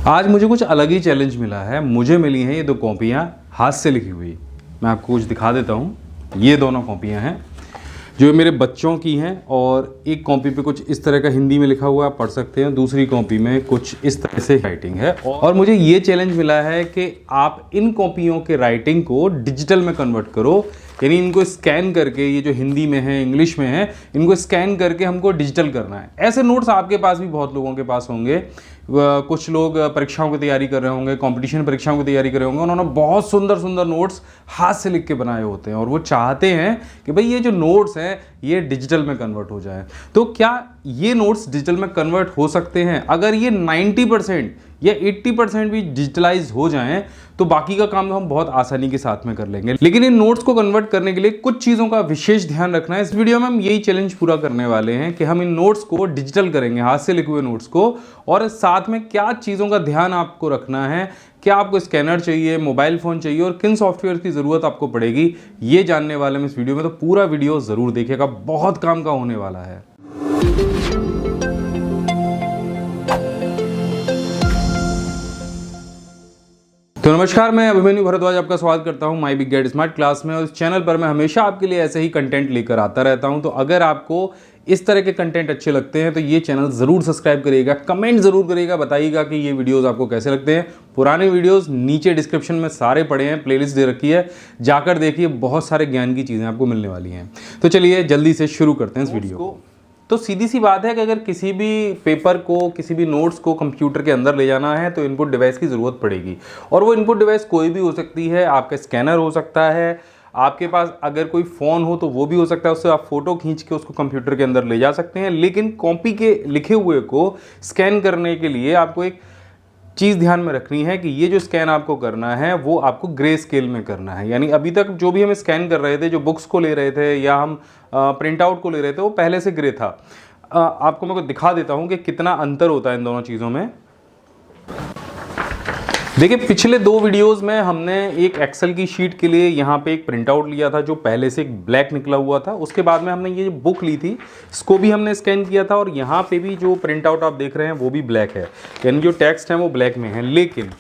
आज मुझे कुछ अलग ही चैलेंज मिला है। मुझे मिली हैं ये दो कॉपियाँ हाथ से लिखी हुई। मैं आपको कुछ दिखा देता हूँ। ये दोनों कॉपियाँ हैं जो मेरे बच्चों की हैं, और एक कॉपी पे कुछ इस तरह का हिंदी में लिखा हुआ आप पढ़ सकते हैं, दूसरी कॉपी में कुछ इस तरह से राइटिंग है। और मुझे ये चैलेंज मिला है कि आप इन कॉपियों के राइटिंग को डिजिटल में कन्वर्ट करो, यानी इनको स्कैन करके, ये जो हिंदी में है इंग्लिश में है, इनको स्कैन करके हमको डिजिटल करना है। ऐसे नोट्स आपके पास भी बहुत लोगों के पास होंगे। कुछ लोग परीक्षाओं की तैयारी कर रहे होंगे, कंपटीशन परीक्षाओं की तैयारी कर रहे होंगे, उन्होंने बहुत सुंदर सुंदर नोट्स हाथ से लिख के बनाए होते हैं और वो चाहते हैं कि भाई ये जो नोट्स हैं ये डिजिटल में कन्वर्ट हो जाए। तो क्या ये नोट्स डिजिटल में कन्वर्ट हो सकते हैं? अगर ये 90% या 80% भी डिजिटलाइज हो जाएं तो बाकी का काम हम बहुत आसानी के साथ में कर लेंगे। लेकिन इन नोट्स को कन्वर्ट करने के लिए कुछ चीज़ों का विशेष ध्यान रखना है। इस वीडियो में हम यही चैलेंज पूरा करने वाले हैं कि हम इन नोट्स को डिजिटल करेंगे, हाथ से लिखे हुए नोट्स को, और साथ में क्या चीज़ों का ध्यान आपको रखना है, क्या आपको स्कैनर चाहिए, मोबाइल फ़ोन चाहिए और किन सॉफ्टवेयर की ज़रूरत आपको पड़ेगी, ये जानने वाले हैं इस वीडियो में। तो पूरा वीडियो ज़रूर देखिएगा, बहुत काम का होने वाला है। तो नमस्कार, मैं अभिमन्यु भारद्वाज आपका स्वागत करता हूं my big gate smart class में। और इस चैनल पर मैं हमेशा आपके लिए ऐसे ही कंटेंट लेकर आता रहता हूं। तो अगर आपको इस तरह के कंटेंट अच्छे लगते हैं तो ये चैनल ज़रूर सब्सक्राइब करिएगा, कमेंट ज़रूर करिएगा, बताइएगा कि ये वीडियोस आपको कैसे लगते हैं। पुराने वीडियोस नीचे डिस्क्रिप्शन में सारे पड़े हैं, प्लेलिस्ट दे रखी है, जाकर देखिए, बहुत सारे ज्ञान की चीज़ें आपको मिलने वाली हैं। तो चलिए जल्दी से शुरू करते हैं इस वीडियो को। तो सीधी सी बात है कि अगर किसी भी पेपर को, किसी भी नोट्स को कंप्यूटर के अंदर ले जाना है तो इनपुट डिवाइस की ज़रूरत पड़ेगी। और वो इनपुट डिवाइस कोई भी हो सकती है। आपका स्कैनर हो सकता है, आपके पास अगर कोई फ़ोन हो तो वो भी हो सकता है, उससे आप फ़ोटो खींच के उसको कंप्यूटर के अंदर ले जा सकते हैं। लेकिन कॉपी के लिखे हुए को स्कैन करने के लिए आपको एक चीज़ ध्यान में रखनी है कि ये जो स्कैन आपको करना है वो आपको ग्रे स्केल में करना है। यानी अभी तक जो भी हम स्कैन कर रहे थे, जो बुक्स को ले रहे थे या हम प्रिंट आउट को ले रहे थे, वो पहले से ग्रे था। आपको मैं दिखा देता हूँ कि कितना अंतर होता है इन दोनों चीज़ों में। देखिए, पिछले दो वीडियोस में हमने एक एक्सेल की शीट के लिए यहाँ पे एक प्रिंट आउट लिया था जो पहले से एक ब्लैक निकला हुआ था। उसके बाद में हमने ये बुक ली थी, इसको भी हमने स्कैन किया था, और यहाँ पे भी जो प्रिंट आउट आप देख रहे हैं वो भी ब्लैक है, यानी जो टेक्स्ट है वो ब्लैक में है। लेकिन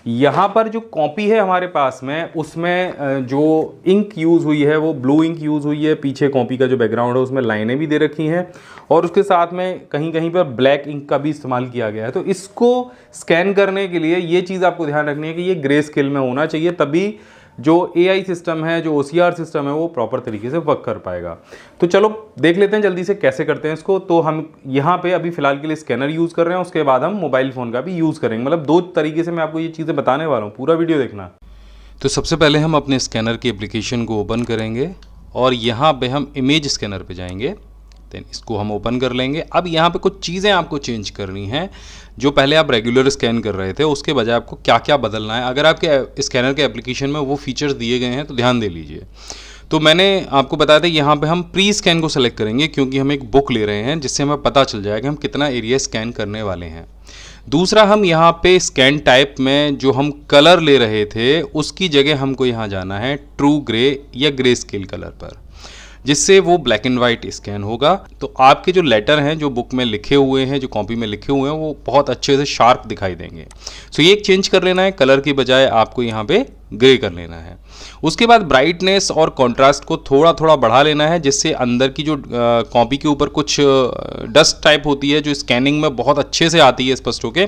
यहाँ पर जो कॉपी है हमारे पास में, उसमें जो इंक यूज़ हुई है वो ब्लू इंक यूज़ हुई है। पीछे कॉपी का जो बैकग्राउंड है उसमें लाइनें भी दे रखी हैं, और उसके साथ में कहीं कहीं पर ब्लैक इंक का भी इस्तेमाल किया गया है। तो इसको स्कैन करने के लिए ये चीज़ आपको ध्यान रखनी है कि ये ग्रे स्केल में होना चाहिए, तभी जो AI सिस्टम है, जो OCR सिस्टम है, वो प्रॉपर तरीके से वर्क कर पाएगा। तो चलो देख लेते हैं जल्दी से कैसे करते हैं इसको। तो हम यहाँ पे अभी फ़िलहाल के लिए स्कैनर यूज़ कर रहे हैं, उसके बाद हम मोबाइल फ़ोन का भी यूज़ करेंगे। मतलब दो तरीके से मैं आपको ये चीज़ें बताने वाला हूँ, पूरा वीडियो देखना। तो सबसे पहले हम अपने स्कैनर की एप्लीकेशन को ओपन करेंगे और यहाँ पे हम इमेज स्कैनर पे जाएंगे। देन इसको हम ओपन कर लेंगे। अब यहाँ पे कुछ चीज़ें आपको चेंज करनी हैं। जो पहले आप रेगुलर स्कैन कर रहे थे उसके बजाय आपको क्या क्या बदलना है। अगर आपके स्कैनर के एप्लीकेशन में वो फीचर्स दिए गए हैं तो ध्यान दे लीजिए। तो मैंने आपको बताया था, यहाँ पे हम प्री स्कैन को सेलेक्ट करेंगे क्योंकि हम एक बुक ले रहे हैं जिससे हमें पता चल जाएगा हम कितना एरिया स्कैन करने वाले हैं। दूसरा, हम यहाँ पे स्कैन टाइप में जो हम कलर ले रहे थे उसकी जगह हमको यहाँ जाना है ट्रू ग्रे या ग्रे स्केल कलर पर, जिससे वो ब्लैक एंड वाइट स्कैन होगा। तो आपके जो लेटर हैं, जो बुक में लिखे हुए हैं, जो कॉपी में लिखे हुए हैं, वो बहुत अच्छे से शार्प दिखाई देंगे। सो ये एक चेंज कर लेना है, कलर की बजाय आपको यहाँ पे ग्रे कर लेना है। उसके बाद ब्राइटनेस और कॉन्ट्रास्ट को थोड़ा थोड़ा बढ़ा लेना है, जिससे अंदर की जो कॉपी के ऊपर कुछ डस्ट टाइप होती है जो स्कैनिंग में बहुत अच्छे से आती है स्पष्ट होके,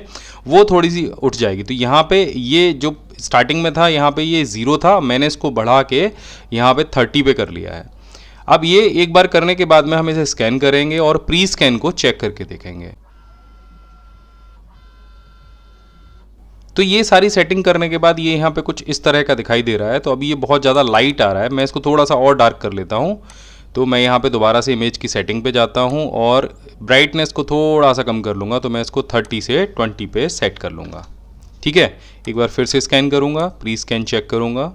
वो थोड़ी सी उठ जाएगी। तो यहाँ पे ये जो स्टार्टिंग में था, यहाँ पे ये 0 था, मैंने इसको बढ़ा के यहाँ पे 30 पे कर लिया है। अब ये एक बार करने के बाद में हम इसे स्कैन करेंगे और प्री स्कैन को चेक करके देखेंगे। तो ये सारी सेटिंग करने के बाद ये यहाँ पे कुछ इस तरह का दिखाई दे रहा है। तो अभी ये बहुत ज़्यादा लाइट आ रहा है, मैं इसको थोड़ा सा और डार्क कर लेता हूँ। तो मैं यहाँ पे दोबारा से इमेज की सेटिंग पे जाता हूँ और ब्राइटनेस को थोड़ा सा कम कर लूँगा। तो मैं इसको 30 से 20 पे सेट कर लूँगा। ठीक है, एक बार फिर से स्कैन करूँगा, प्री स्कैन चेक करूँगा।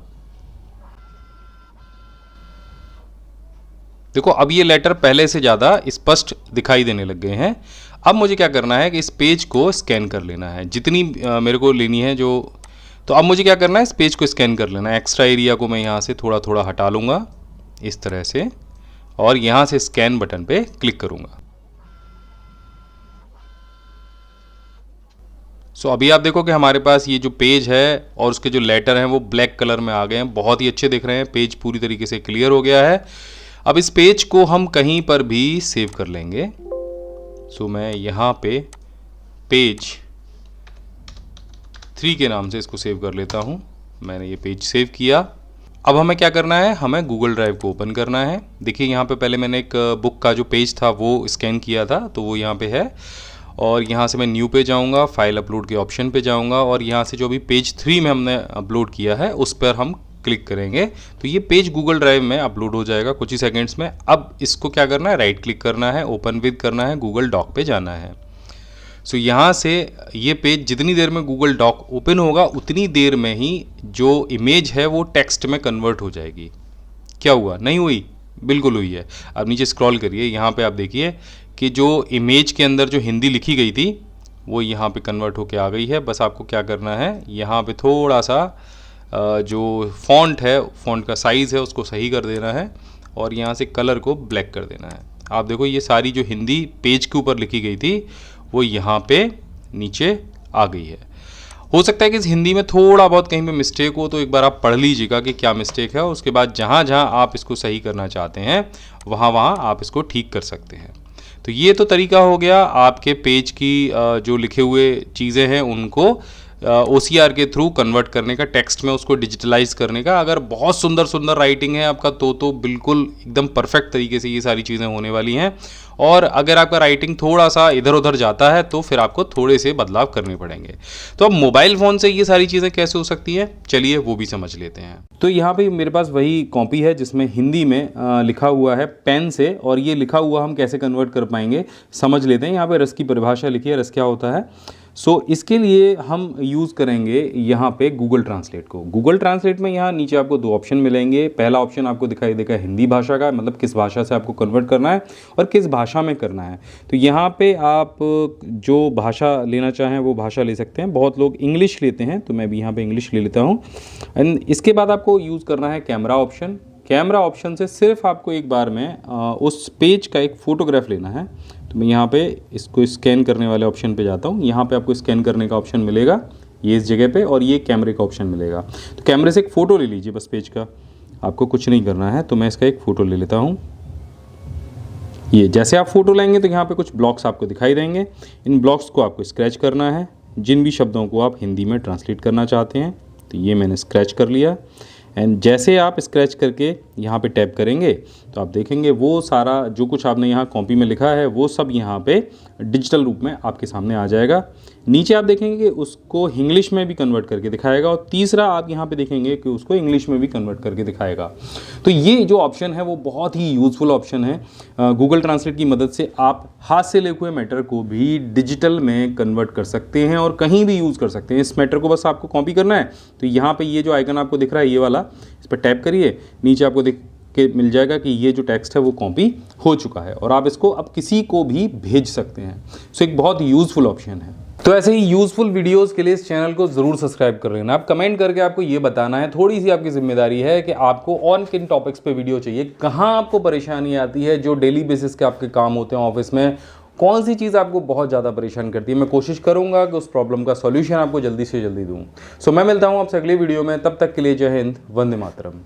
देखो, अब ये लेटर पहले से ज़्यादा स्पष्ट दिखाई देने लग गए हैं। अब मुझे क्या करना है कि इस पेज को स्कैन कर लेना है, जितनी मेरे को लेनी है जो। तो अब मुझे क्या करना है, इस पेज को स्कैन कर लेना है। एक्स्ट्रा एरिया को मैं यहाँ से थोड़ा थोड़ा हटा लूँगा इस तरह से, और यहाँ से स्कैन बटन पे क्लिक करूँगा। सो अभी आप देखो कि हमारे पास ये जो पेज है और उसके जो लेटर हैं वो ब्लैक कलर में आ गए हैं, बहुत ही अच्छे दिख रहे हैं। पेज पूरी तरीके से क्लियर हो गया है। अब इस पेज को हम कहीं पर भी सेव कर लेंगे। सो मैं यहाँ पे पेज 3 के नाम से इसको सेव कर लेता हूँ। मैंने ये पेज सेव किया। अब हमें क्या करना है, हमें गूगल ड्राइव को ओपन करना है। देखिए यहाँ पे पहले मैंने एक बुक का जो पेज था वो स्कैन किया था, तो वो यहाँ पे है। और यहाँ से मैं न्यू पे जाऊँगा, फाइल अपलोड के ऑप्शन पे जाऊँगा और यहाँ से जो भी पेज 3 में हमने अपलोड किया है उस पर हम क्लिक करेंगे तो ये पेज गूगल ड्राइव में अपलोड हो जाएगा कुछ ही सेकेंड्स में। अब इसको क्या करना है, राइट क्लिक करना है, ओपन विद करना है, गूगल डॉक पे जाना है। सो यहाँ से ये पेज जितनी देर में गूगल डॉक ओपन होगा उतनी देर में ही जो इमेज है वो टेक्स्ट में कन्वर्ट हो जाएगी। क्या हुआ, नहीं हुई? बिल्कुल हुई है। अब नीचे स्क्रॉल करिए, यहाँ पे आप देखिए कि जो इमेज के अंदर जो हिंदी लिखी गई थी वो यहाँ पे कन्वर्ट होके आ गई है। बस आपको क्या करना है, यहाँ पे थोड़ा सा जो फॉन्ट है, फॉन्ट का साइज़ है उसको सही कर देना है और यहाँ से कलर को ब्लैक कर देना है। आप देखो ये सारी जो हिंदी पेज के ऊपर लिखी गई थी वो यहाँ पे नीचे आ गई है। हो सकता है कि इस हिंदी में थोड़ा बहुत कहीं पे मिस्टेक हो, तो एक बार आप पढ़ लीजिएगा कि क्या मिस्टेक है। उसके बाद जहाँ जहाँ आप इसको सही करना चाहते हैं वहाँ आप इसको ठीक कर सकते हैं। तो ये तो तरीका हो गया आपके पेज की जो लिखे हुए चीज़ें हैं उनको OCR के थ्रू कन्वर्ट करने का, टेक्स्ट में उसको डिजिटलाइज करने का। अगर बहुत सुंदर सुंदर राइटिंग है आपका तो बिल्कुल एकदम परफेक्ट तरीके से ये सारी चीज़ें होने वाली हैं। और अगर आपका राइटिंग थोड़ा सा इधर उधर जाता है तो फिर आपको थोड़े से बदलाव करने पड़ेंगे। तो अब मोबाइल फ़ोन से ये सारी चीज़ें कैसे हो सकती हैं, चलिए वो भी समझ लेते हैं। तो यहाँ पे मेरे पास वही कॉपी है जिसमें हिंदी में लिखा हुआ है पेन से, और ये लिखा हुआ हम कैसे कन्वर्ट कर पाएंगे समझ लेते हैं। यहाँ पे रस की परिभाषा लिखी है, रस क्या होता है। सो इसके लिए हम यूज़ करेंगे यहाँ पे गूगल ट्रांसलेट को। गूगल ट्रांसलेट में यहाँ नीचे आपको 2 ऑप्शन मिलेंगे। पहला ऑप्शन आपको दिखाई देगा हिंदी भाषा का, मतलब किस भाषा से आपको कन्वर्ट करना है और किस भाषा में करना है। तो यहाँ पे आप जो भाषा लेना चाहें वो भाषा ले सकते हैं। बहुत लोग इंग्लिश लेते हैं तो मैं भी यहाँ पे इंग्लिश ले लेता हूँ। एंड इसके बाद आपको यूज़ करना है कैमरा ऑप्शन। कैमरा ऑप्शन से सिर्फ आपको एक बार में उस पेज का एक फ़ोटोग्राफ लेना है। तो मैं यहाँ पे इसको स्कैन करने वाले ऑप्शन पे जाता हूँ। यहाँ पे आपको स्कैन करने का ऑप्शन मिलेगा ये इस जगह पे, और ये कैमरे का ऑप्शन मिलेगा। तो कैमरे से एक फ़ोटो ले लीजिए बस पेज का, आपको कुछ नहीं करना है। तो मैं इसका एक फ़ोटो ले लेता हूँ। ये जैसे आप फ़ोटो लेंगे तो यहाँ पे कुछ ब्लॉक्स आपको दिखाई देंगे। इन ब्लॉक्स को आपको स्क्रैच करना है, जिन भी शब्दों को आप हिंदी में ट्रांसलेट करना चाहते हैं। तो ये मैंने स्क्रैच कर लिया। एंड जैसे आप स्क्रैच करके यहाँ पे टैप करेंगे तो आप देखेंगे वो सारा जो कुछ आपने यहाँ कॉपी में लिखा है वो सब यहाँ पे डिजिटल रूप में आपके सामने आ जाएगा। नीचे आप देखेंगे कि उसको इंग्लिश में भी कन्वर्ट करके दिखाएगा, और तीसरा आप यहाँ पे देखेंगे कि उसको इंग्लिश में भी कन्वर्ट करके दिखाएगा। तो ये जो ऑप्शन है वो बहुत ही यूज़फुल ऑप्शन है। गूगल ट्रांसलेट की मदद से आप हाथ से लिखे हुए मैटर को भी डिजिटल में कन्वर्ट कर सकते हैं और कहीं भी यूज़ कर सकते हैं। इस मैटर को बस आपको कॉपी करना है। तो यहाँ पर ये जो आइकन आपको दिख रहा है ये वाला, इस पर टैप करिए, नीचे आपको देख के मिल जाएगा कि ये जो टेक्स्ट है वो कॉपी हो चुका है और आप इसको अब किसी को भी भेज सकते हैं। सो एक बहुत यूज़फुल ऑप्शन है। तो ऐसे ही यूज़फुल वीडियोस के लिए इस चैनल को ज़रूर सब्सक्राइब कर लेना। आप कमेंट करके आपको ये बताना है, थोड़ी सी आपकी जिम्मेदारी है कि आपको और किन टॉपिक्स पे वीडियो चाहिए, कहाँ आपको परेशानी आती है, जो डेली बेसिस के आपके काम होते हैं ऑफिस में, कौन सी चीज़ आपको बहुत ज़्यादा परेशान करती है। मैं कोशिश करूँगा कि उस प्रॉब्लम का सॉल्यूशन आपको जल्दी से जल्दी दूँ। सो मैं मिलता हूँ आपसे अगली वीडियो में, तब तक के लिए जय हिंद, वंदे मातरम।